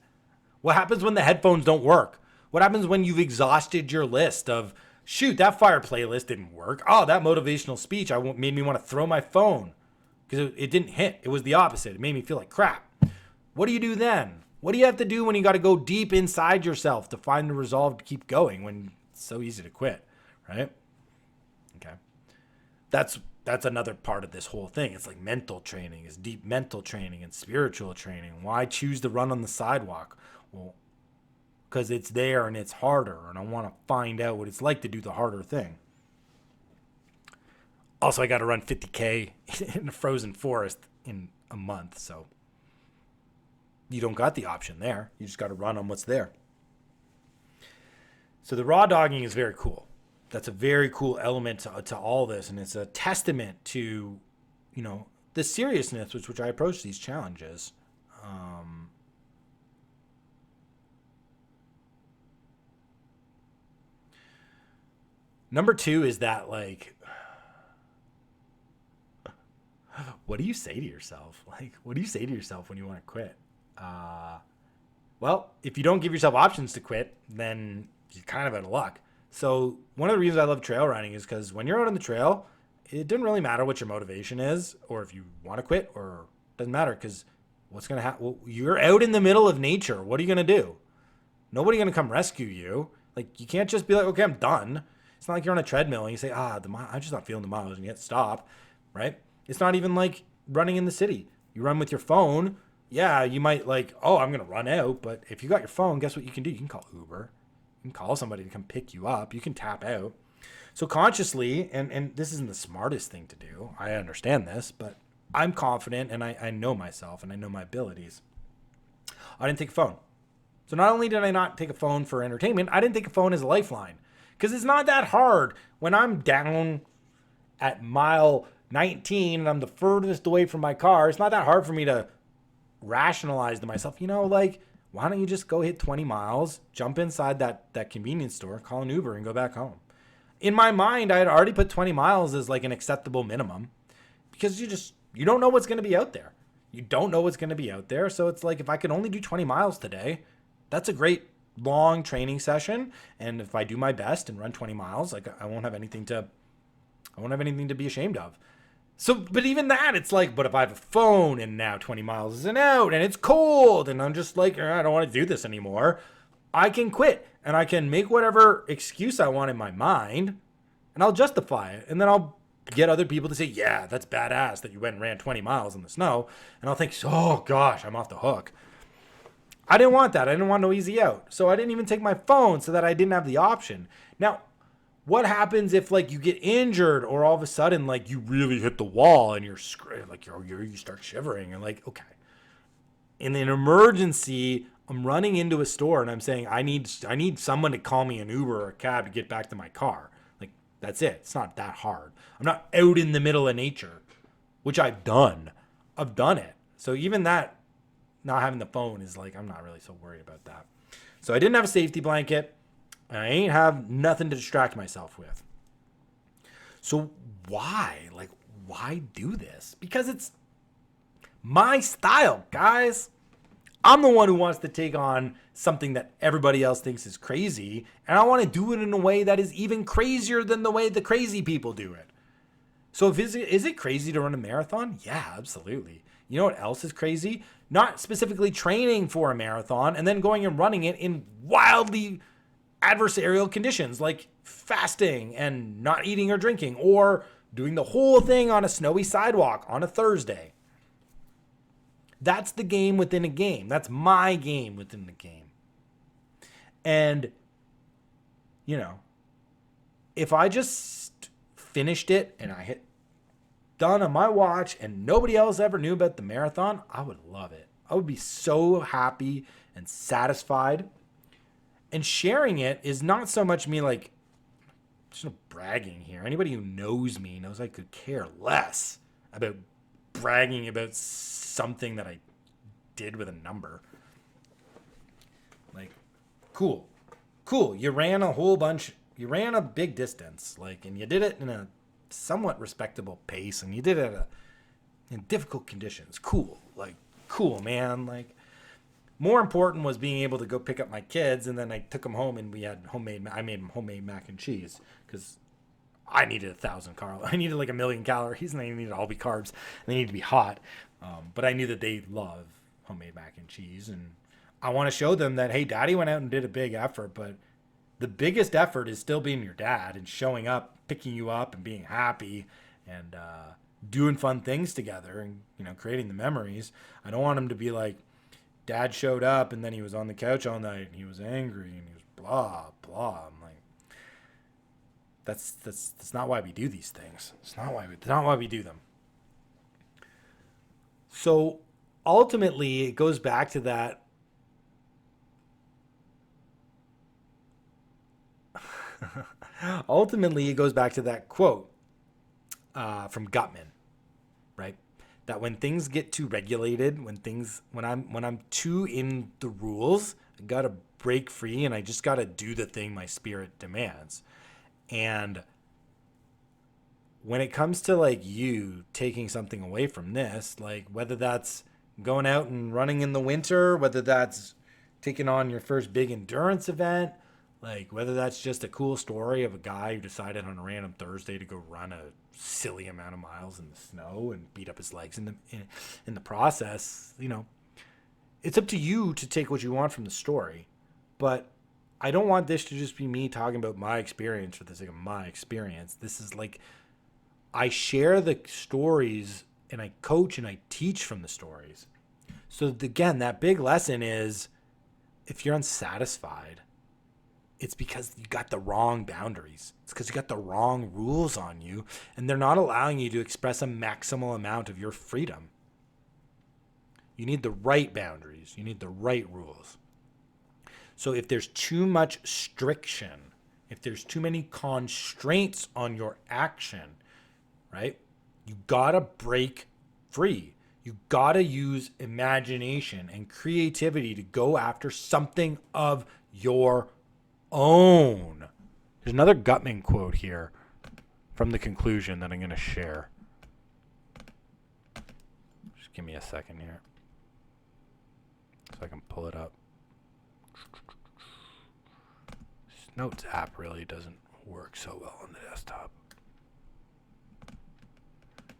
What happens when the headphones don't work? What happens when you've exhausted your list of, shoot, that fire playlist didn't work. Oh, that motivational speech made me want to throw my phone because it didn't hit. It was the opposite. It made me feel like crap. What do you do then? What do you have to do when you got to go deep inside yourself to find the resolve to keep going when it's so easy to quit, right? Okay. That's another part of this whole thing. It's like mental training, it's deep mental training and spiritual training. Why choose to run on the sidewalk? Well, because it's there and it's harder, and I want to find out what it's like to do the harder thing. Also, I got to run 50K in a frozen forest in a month, so you don't got the option there. You just got to run on what's there. So the raw dogging is very cool. That's a very cool element to all this, and it's a testament to, the seriousness with which I approach these challenges. Number two is that, like, what do you say to yourself? Like, what do you say to yourself when you want to quit? Well, if you don't give yourself options to quit, then you're kind of out of luck. So one of the reasons I love trail running is because when you're out on the trail, it doesn't really matter what your motivation is or if you want to quit, or it doesn't matter because what's going to happen? Well, you're out in the middle of nature. What are you going to do? Nobody's going to come rescue you. Like, you can't just be like, okay, I'm done. It's not like you're on a treadmill and you say, I'm just not feeling the miles, and you hit stop, right? It's not even like running in the city. You run with your phone. Yeah, you might like, I'm going to run out. But if you got your phone, guess what you can do? You can call Uber. You can call somebody to come pick you up. You can tap out. So consciously, and this isn't the smartest thing to do. I understand this, but I'm confident and I know myself and I know my abilities. I didn't take a phone. So not only did I not take a phone for entertainment, I didn't take a phone as a lifeline. Because it's not that hard when I'm down at mile 19 and I'm the furthest away from my car. It's not that hard for me to rationalize to myself, like, why don't you just go hit 20 miles, jump inside that convenience store, call an Uber, and go back home? In my mind, I had already put 20 miles as like an acceptable minimum, because you don't know what's going to be out there. You don't know what's going to be out there. So it's like, if I could only do 20 miles today, that's a great long training session. And if I do my best and run 20 miles, like, I won't have anything to be ashamed of. So, but even that, it's like, but if I have a phone and now 20 miles isn't out and it's cold and I'm just like, I don't want to do this anymore, I can quit and I can make whatever excuse I want in my mind and I'll justify it. And then I'll get other people to say, yeah, that's badass that you went and ran 20 miles in the snow. And I'll think, oh gosh, I'm off the hook. I didn't want that. I didn't want no easy out. So I didn't even take my phone so that I didn't have the option. Now, what happens if like you get injured or all of a sudden like you really hit the wall and you start shivering and like, okay, in an emergency, I'm running into a store and I'm saying I need someone to call me an Uber or a cab to get back to my car. Like, that's it. It's not that hard. I'm not out in the middle of nature, which I've done. I've done it. So even that, not having the phone is like, I'm not really so worried about that. So I didn't have a safety blanket. And I ain't have nothing to distract myself with. So why? Like, why do this? Because it's my style, guys. I'm the one who wants to take on something that everybody else thinks is crazy. And I want to do it in a way that is even crazier than the way the crazy people do it. So is it crazy to run a marathon? Yeah, absolutely. You know what else is crazy? Not specifically training for a marathon and then going and running it in wildly adversarial conditions like fasting and not eating or drinking, or doing the whole thing on a snowy sidewalk on a Thursday. That's the game within a game. That's my game within the game. And, if I just finished it and I hit done on my watch and nobody else ever knew about the marathon, I would love it. I would be so happy and satisfied. And sharing it is not so much me like, there's no bragging here. Anybody who knows me knows I could care less about bragging about something that I did with a number. Like, cool. You ran you ran a big distance, like, and you did it in a somewhat respectable pace, and you did it in difficult conditions. Cool, man. Like, more important was being able to go pick up my kids, and then I took them home, and I made homemade mac and cheese because I needed 1,000 calories. I needed like 1,000,000 calories, and they needed all be carbs. And they need to be hot, but I knew that they love homemade mac and cheese, and I want to show them that, hey, Daddy went out and did a big effort, but the biggest effort is still being your dad and showing up, picking you up, and being happy, and doing fun things together, and creating the memories. I don't want them to be like, Dad showed up and then he was on the couch all night and he was angry and he was blah, blah. I'm like, that's not why we do these things. It's not why we do them. So ultimately it goes back to that. Ultimately it goes back to that quote from Gutman, right? That when things get too regulated, when I'm too in the rules, I gotta break free and I just gotta do the thing my spirit demands. And when it comes to like you taking something away from this, like whether that's going out and running in the winter, whether that's taking on your first big endurance event, like whether that's just a cool story of a guy who decided on a random Thursday to go run a silly amount of miles in the snow and beat up his legs in the process, it's up to you to take what you want from the story. But I don't want this to just be me talking about my experience for the sake of my experience. This is like, I share the stories and I coach and I teach from the stories. So again, that big lesson is, if you're unsatisfied, it's because you got the wrong boundaries. It's because you got the wrong rules on you, and they're not allowing you to express a maximal amount of your freedom. You need the right boundaries. You need the right rules. So if there's too much restriction, if there's too many constraints on your action, right? You gotta break free. You gotta use imagination and creativity to go after something of your own. There's another Gutman quote here from the conclusion that I'm going to share. Just give me a second here so I can pull it up. This Notes app really doesn't work so well on the desktop.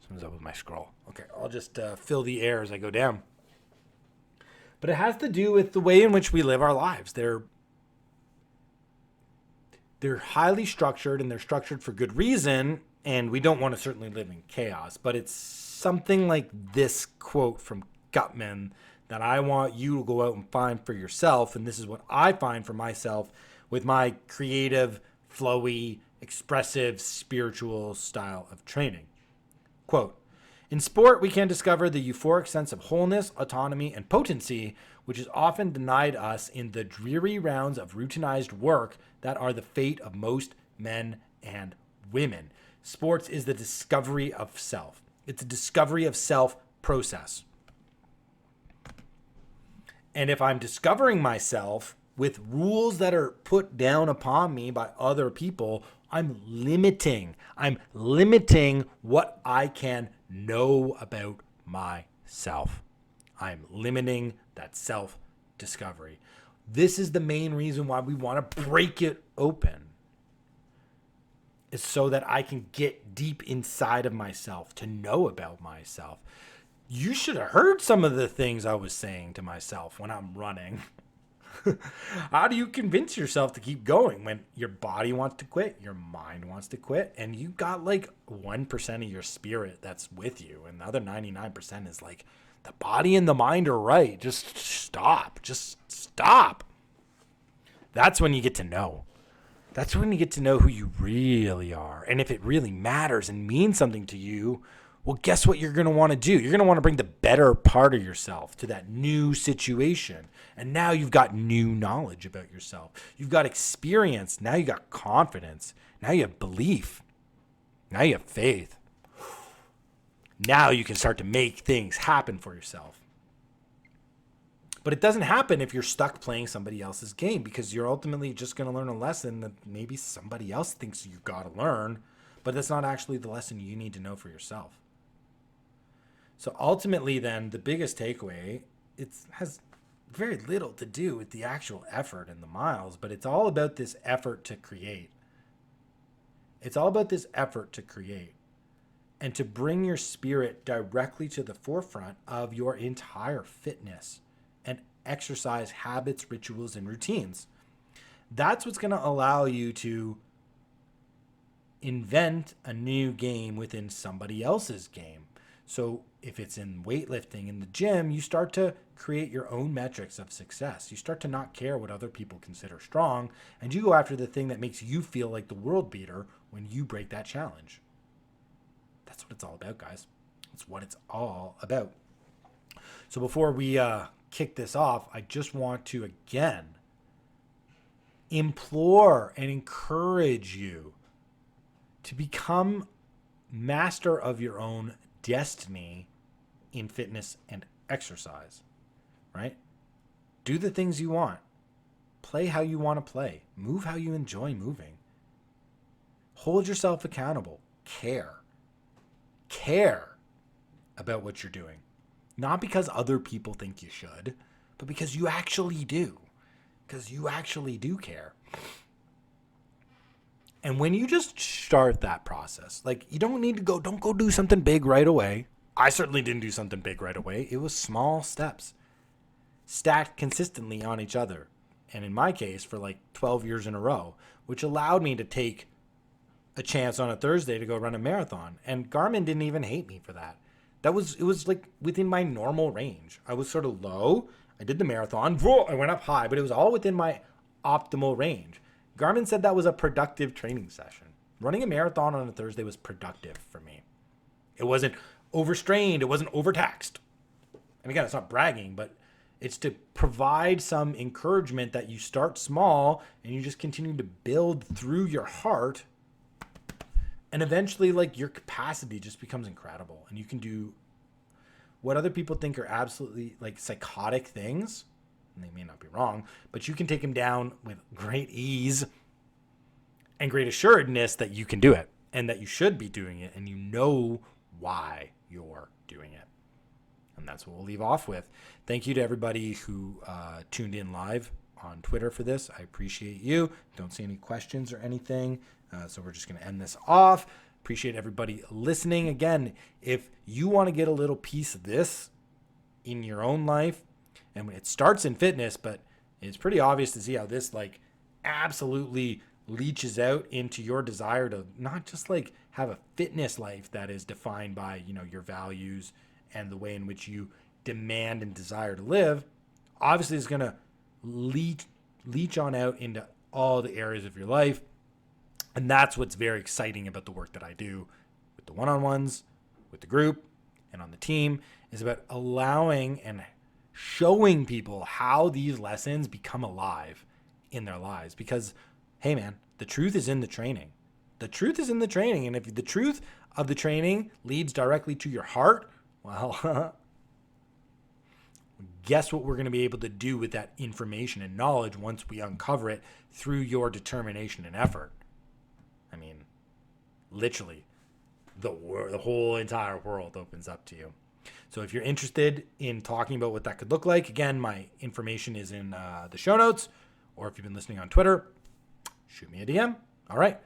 Something's up with my scroll. Okay, I'll just fill the air as I go down. But it has to do with the way in which we live our lives. They're highly structured, and they're structured for good reason, and we don't want to certainly live in chaos. But it's something like this quote from Gutman that I want you to go out and find for yourself, and this is what I find for myself with my creative, flowy, expressive, spiritual style of training. Quote, "In sport, we can discover the euphoric sense of wholeness, autonomy, and potency, which is often denied us in the dreary rounds of routinized work that are the fate of most men and women. Sports is the discovery of self. It's a discovery of self process. And if I'm discovering myself with rules that are put down upon me by other people, I'm limiting what I can know about myself. I'm limiting that self-discovery. This is the main reason why we want to break it open. It's so that I can get deep inside of myself to know about myself. You should have heard some of the things I was saying to myself when I'm running. How do you convince yourself to keep going when your body wants to quit, your mind wants to quit, and you got like 1% of your spirit that's with you, and the other 99% is like, the body and the mind are right. Just stop. That's when you get to know. That's when you get to know who you really are. And if it really matters and means something to you, well, guess what you're going to want to do? You're going to want to bring the better part of yourself to that new situation. And now you've got new knowledge about yourself. You've got experience. Now you got confidence. Now you have belief. Now you have faith. Now you can start to make things happen for yourself. But it doesn't happen if you're stuck playing somebody else's game, because you're ultimately just going to learn a lesson that maybe somebody else thinks you got to learn, but that's not actually the lesson you need to know for yourself. So ultimately then, the biggest takeaway, it has very little to do with the actual effort and the miles, but it's all about this effort to create. It's all about this effort to create and to bring your spirit directly to the forefront of your entire fitness and exercise habits, rituals, and routines. That's what's going to allow you to invent a new game within somebody else's game. So if it's in weightlifting in the gym, you start to create your own metrics of success. You start to not care what other people consider strong, and you go after the thing that makes you feel like the world beater when you break that challenge. That's what it's all about, guys. That's what it's all about. So before we kick this off, I just want to again implore and encourage you to become master of your own destiny in fitness and exercise, right? Do the things you want. Play how you want to play. Move how you enjoy moving. Hold yourself accountable. Care about what you're doing. Not because other people think you should, but because you actually do. Because you actually do care. And when you just start that process, like, you don't go do something big right away. I certainly didn't do something big right away. It was small steps stacked consistently on each other. and in my case, for like 12 years in a row, which allowed me to take a chance on a Thursday to go run a marathon. And Garmin didn't even hate me for that. It was like within my normal range. I was sort of low. I did the marathon. I went up high, but it was all within my optimal range. Garmin said that was a productive training session. Running a marathon on a Thursday was productive for me. It wasn't overstrained. It wasn't overtaxed. And again, it's not bragging, but it's to provide some encouragement that you start small and you just continue to build through your heart. And eventually, like, your capacity just becomes incredible. And you can do what other people think are absolutely like psychotic things. And they may not be wrong, but you can take them down with great ease and great assuredness that you can do it and that you should be doing it. And you know why you're doing it. And that's what we'll leave off with. Thank you to everybody who tuned in live on Twitter for this. I appreciate you. Don't see any questions or anything. So we're just going to end this off. Appreciate everybody listening. Again, if you want to get a little piece of this in your own life, and it starts in fitness, but it's pretty obvious to see how this like absolutely leaches out into your desire to not just like have a fitness life that is defined by, you know, your values and the way in which you demand and desire to live. Obviously, it's going to leach on out into all the areas of your life. And that's what's very exciting about the work that I do with the one-on-ones, with the group, and on the team, is about allowing and showing people how these lessons become alive in their lives. Because, hey man, the truth is in the training. The truth is in the training. And if the truth of the training leads directly to your heart, well, guess what we're going to be able to do with that information and knowledge once we uncover it through your determination and effort. I mean, literally, the whole entire world opens up to you. So if you're interested in talking about what that could look like, again, my information is in the show notes. Or if you've been listening on Twitter, shoot me a DM. All right.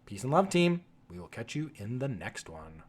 Peace and love, team. We will catch you in the next one.